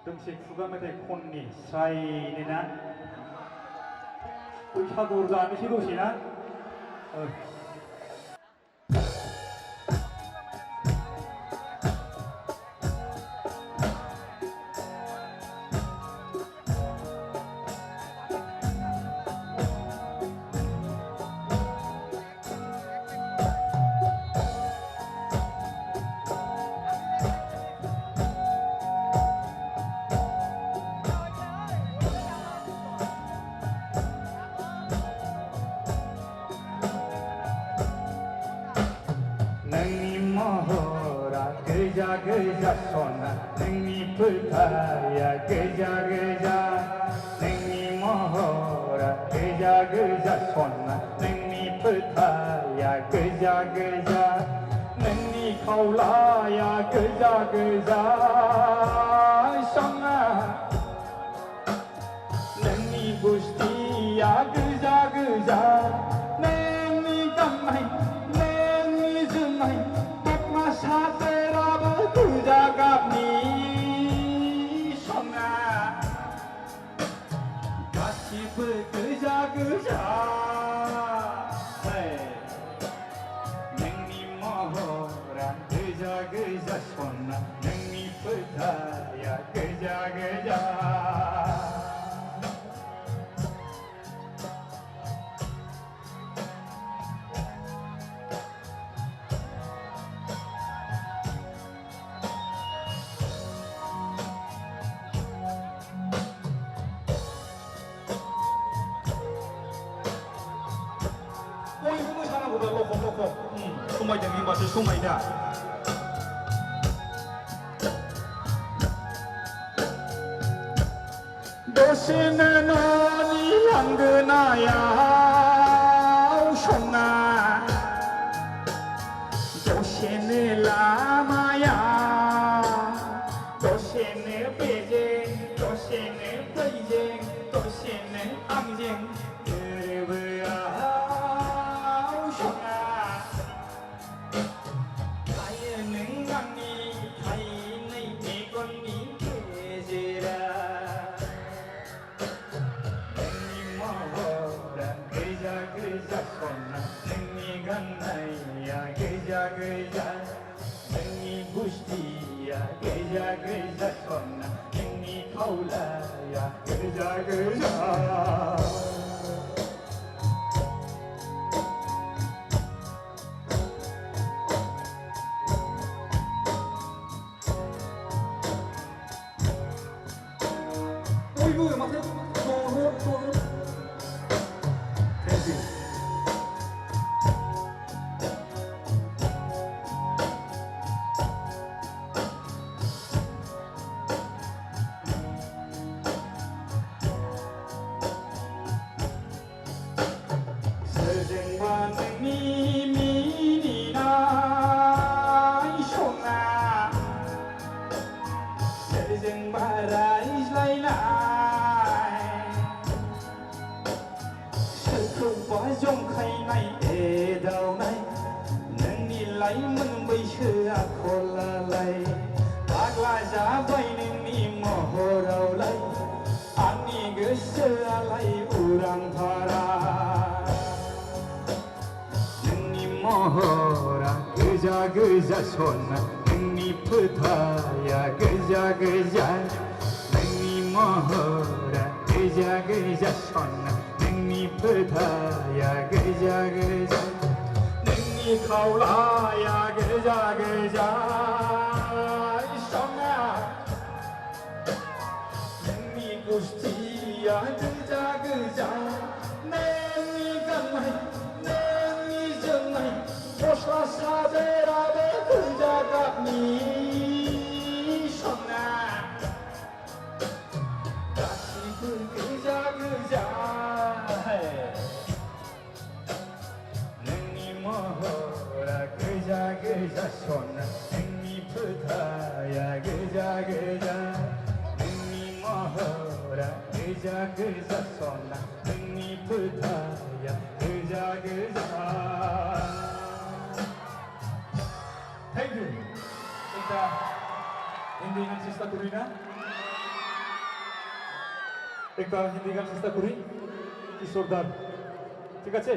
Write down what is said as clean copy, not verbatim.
등식 수감의 콘니 사이니나 의사도르도 안 시도시나 그자 소나 능이 불타야 그자 능이 모호라 그자 소나 능이 불타야 그자 능이 가울라야 그자 소나 능이 부스티야 그자 능이 감마이 능이 주마이 백마 사세 그자갑니 소나 가시브 그자 능니 모호라 그자 소나 능니 불타야 그자 소마이 되는 것을 소마이다. 도시는 어디 양그나야 소나 도시는 라마야 도시는 베이징 도시는 앙징 능이 부스티야 그자 소나 능이 가울라야 그자 어이구 맞아요. dòng khay này để đầu này nâng đi lấy mình bây giờ khổ là lấy bác là giá bay nên đi mồ hồ đầu lấy anh đi gỡ sơ lấy urang thara nâng đi mồ hồ ra gỡ sona nâng đi phutaya gỡ nâng đi mồ hồ ra gỡ sona 능이 불타야 그자 능이 가울라야 그자 소나 능이 구스티야 그자 능이 감마이 능이 정마이 보슬라 사베라베 그자 갑니 소나 다시 그자 그자 소나 능이 불타야 그자 능이 모호라 그자 소나 능이 불타야 그자 Thank you. Kita endingan sista Turina. একটা হিন্দি গান চেষ্টা করি কিশোরদার, ঠিক আছে?